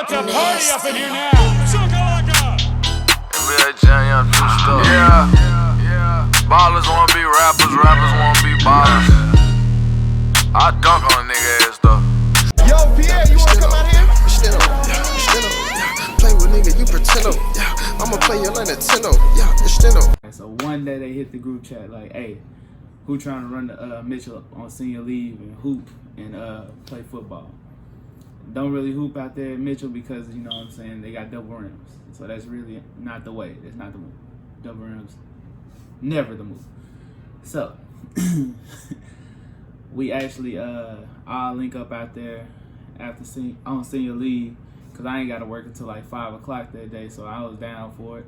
about to party up in here now. Shakalaka. NBA Jam, young do stuff. Yeah. Ballers wanna be rappers, rappers wanna be ballers. I dunk on a nigga ass though. Yo, Pierre, you wanna come out here? Stand up, play with nigga, you pretend up. I'ma play you like Nintendo. Stand up. So one day they hit the group chat like, hey, who trying to run the Mitchell on senior leave and hoop and play football? Don't really hoop out there at Mitchell because, you know what I'm saying, they got double rims. So that's really not the way. That's not the move. Double rims, never the move. So we actually all link up out there after on senior leave because I ain't got to work until like 5 o'clock that day. So I was down for it.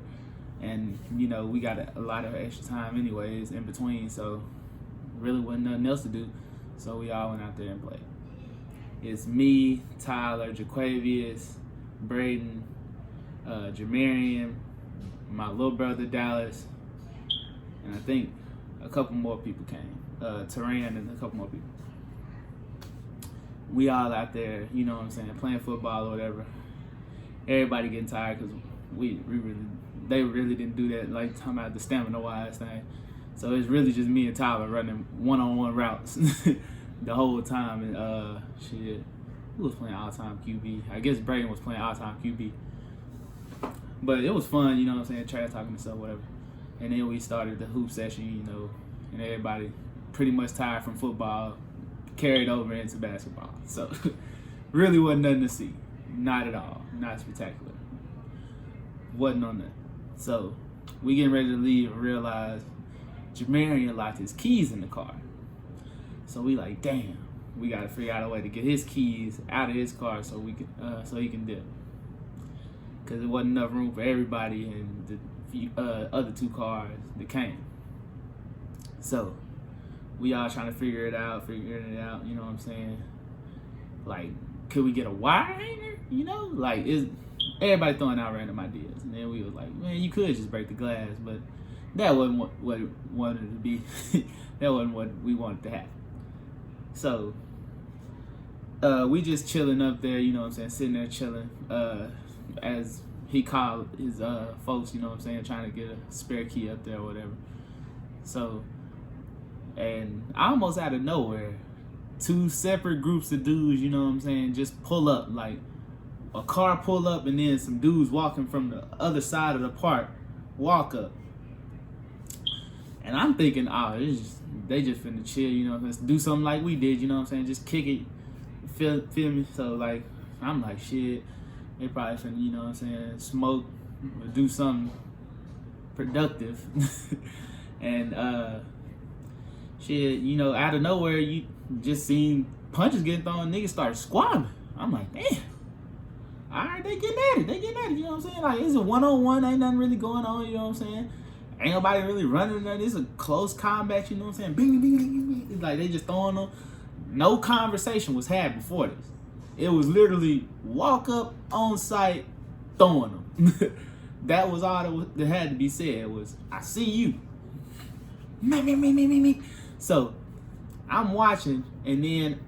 And, you know, we got a lot of extra time anyways in between. So really wasn't nothing else to do. So we all went out there and played. It's me, Tyler, Jaquavius, Braden, Jamarian, my little brother Dallas, and I think a couple more people came. Teran and a couple more people. We all out there, you know what I'm saying, playing football or whatever. Everybody getting tired because they really didn't do that, like talking about the stamina-wise thing. So it's really just me and Tyler running one-on-one routes the whole time. And shit, who was playing all-time QB? I guess Braden was playing all-time QB. But it was fun, you know what I'm saying, trash talking and stuff, whatever. And then we started the hoop session, you know, and everybody pretty much tired from football, carried over into basketball. So really wasn't nothing to see. Not at all. Not spectacular. Wasn't on that. So we getting ready to leave and realize Jamarian locked his keys in the car. So we like, damn, we gotta figure out a way to get his keys out of his car so we can so he can dip. Cause there wasn't enough room for everybody in the other two cars that came. So we all trying to figuring it out, you know what I'm saying? Like, could we get a wire hanger? You know? Like, everybody throwing out random ideas. And then we was like, man, you could just break the glass, but that wasn't what it wanted to be. That wasn't what we wanted to happen. So we just chilling up there, you know what I'm saying, sitting there chilling, as he called his folks, you know what I'm saying, trying to get a spare key up there or whatever. So, and almost out of nowhere, two separate groups of dudes, you know what I'm saying, just pull up, like a car pull up and then some dudes walking from the other side of the park walk up. And I'm thinking, oh, they just finna chill, you know, let's do something like we did, you know what I'm saying, just kick it, feel me? So, like, I'm like, shit, they probably finna, you know what I'm saying, smoke or do something productive. And, shit, you know, out of nowhere, you just seen punches getting thrown, niggas start squabbling. I'm like, damn. All right, they getting at it, you know what I'm saying? Like, it's a one-on-one, ain't nothing really going on, you know what I'm saying? Ain't nobody really running nothing. It's a close combat, you know what I'm saying? Bing, bing, bing, bing. It's like they just throwing them. No conversation was had before this. It was literally walk up on site, throwing them. That was all that had to be said. It was, I see you. Me. So I'm watching, and then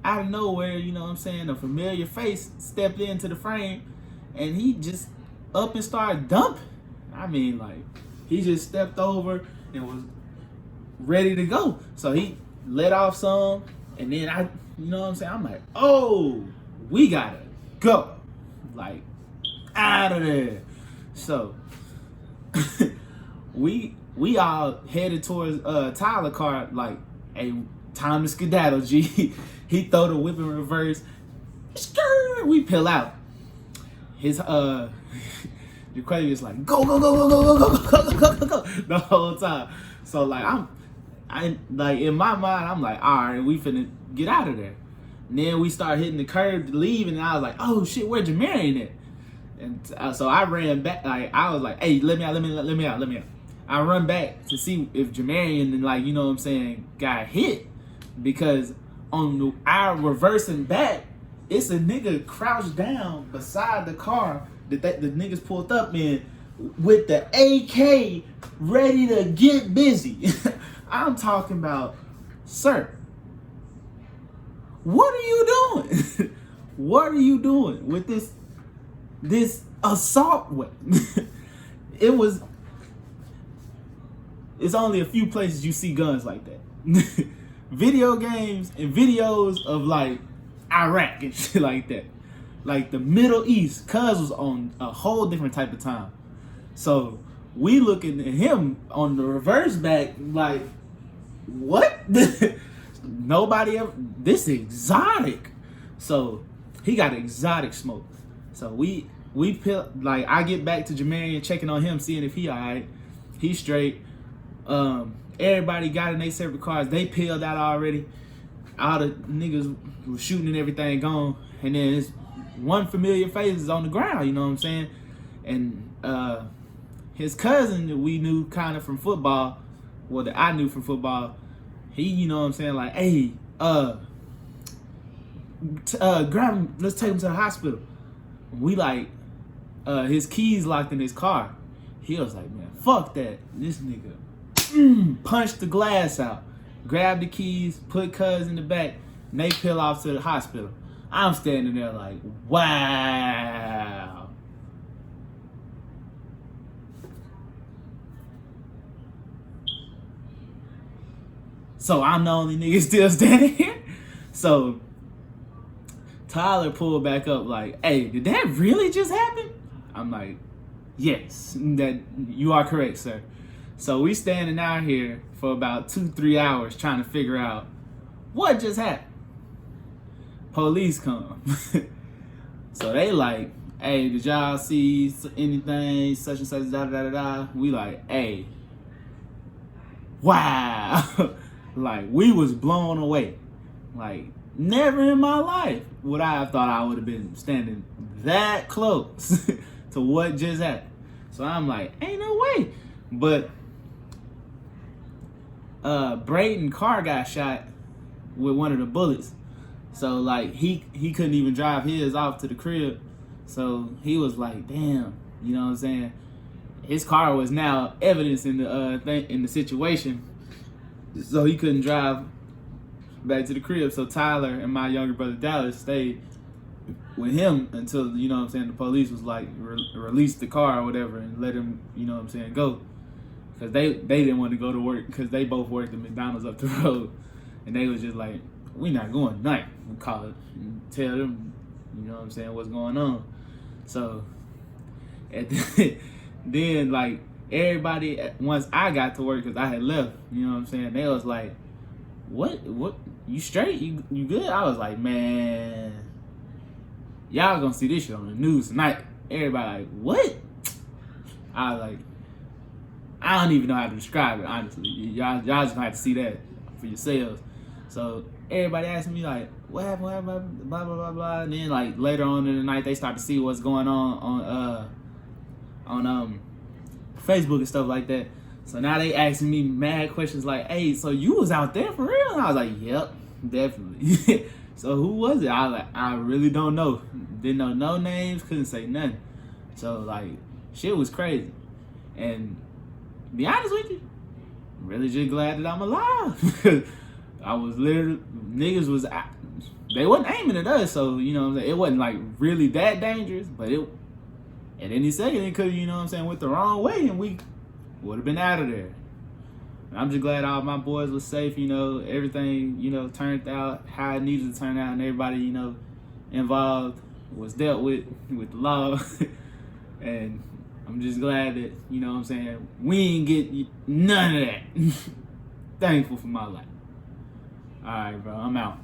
out of nowhere, you know what I'm saying, a familiar face stepped into the frame, and he just up and started dumping. I mean, like, he just stepped over and was ready to go. So he let off some, and then you know what I'm saying, I'm like, oh, we gotta go. Like, out of there. So we all headed towards Tyler car, like, hey, time to skedaddle, G. He throw the whip in reverse. We peel out. His Jaquavius like, go the whole time. So like I like in my mind, I'm like, all right, we finna get out of there. And then we start hitting the curb to leave, and I was like, oh shit, where Jamarian at? And so I ran back, like I was like, hey, let me out. I run back to see if Jamarian and, like, you know what I'm saying, got hit, because on our reversing back, it's a nigga crouched down beside the car that the niggas pulled up in with the AK ready to get busy. I'm talking about, sir, what are you doing? What are you doing with this this assault weapon. It's only a few places you see guns like that. Video games and videos of like Iraq and shit like that. Like the Middle East, cuz was on a whole different type of time. So we looking at him on the reverse back like, what? Nobody ever, this exotic. So he got exotic smoke. So we like, I get back to Jamarian, checking on him, seeing if he alright. He's straight. Everybody got in their separate cars. They peeled out already. All the niggas was shooting and everything gone. And then it's one familiar face is on the ground, you know what I'm saying? And his cousin that we knew kind of from football, well, that I knew from football, he, you know what I'm saying, like, hey, grab him, let's take him to the hospital. We like, his keys locked in his car. He was like, man, fuck that. This nigga punched the glass out, grabbed the keys, put cuz in the back, and they peel off to the hospital. I'm standing there like, wow. So I'm the only nigga still standing here. So Tyler pulled back up like, hey, did that really just happen? I'm like, yes, that you are correct, sir. So we standing out here for about 2-3 hours trying to figure out what just happened. Police come. So they like, hey, did y'all see anything, such and such, da da da da? We like, hey, wow. Like, we was blown away. Like, never in my life would I have thought I would have been standing that close to what just happened. So I'm like, ain't no way. But Braden Carr got shot with one of the bullets. So like he couldn't even drive his off to the crib. So he was like, damn, you know what I'm saying? His car was now evidence in the situation. So he couldn't drive back to the crib. So Tyler and my younger brother Dallas stayed with him until, you know what I'm saying, the police was like, release the car or whatever and let him, you know what I'm saying, go. Because they didn't want to go to work because they both worked at McDonald's up the road. And they was just like, we not going tonight. We call it and tell them, you know what I'm saying, what's going on. So then like everybody, once I got to work, because I had left, you know what I'm saying, they was like, what, you straight? You good? I was like, man, y'all gonna see this shit on the news tonight. Everybody like, what? I was like, I don't even know how to describe it, honestly. Y'all just gonna have to see that for yourselves. So everybody asking me like, what happened, blah, blah, blah, blah. And then like later on in the night, they start to see what's going on Facebook and stuff like that. So now they asking me mad questions like, hey, so you was out there for real? And I was like, yep, definitely. So who was it? I was like, I really don't know. Didn't know no names, couldn't say nothing. So like, shit was crazy. And to be honest with you, I'm really just glad that I'm alive. I was literally, niggas was, they wasn't aiming at us, so, you know what I'm saying, it wasn't like really that dangerous, but it, at any second, it could, you know what I'm saying, went the wrong way, and we would have been out of there. And I'm just glad all my boys was safe, you know, everything, you know, turned out how it needed to turn out, and everybody, you know, involved was dealt with the law. And I'm just glad that, you know what I'm saying, we ain't get none of that. Thankful for my life. All right, bro, I'm out.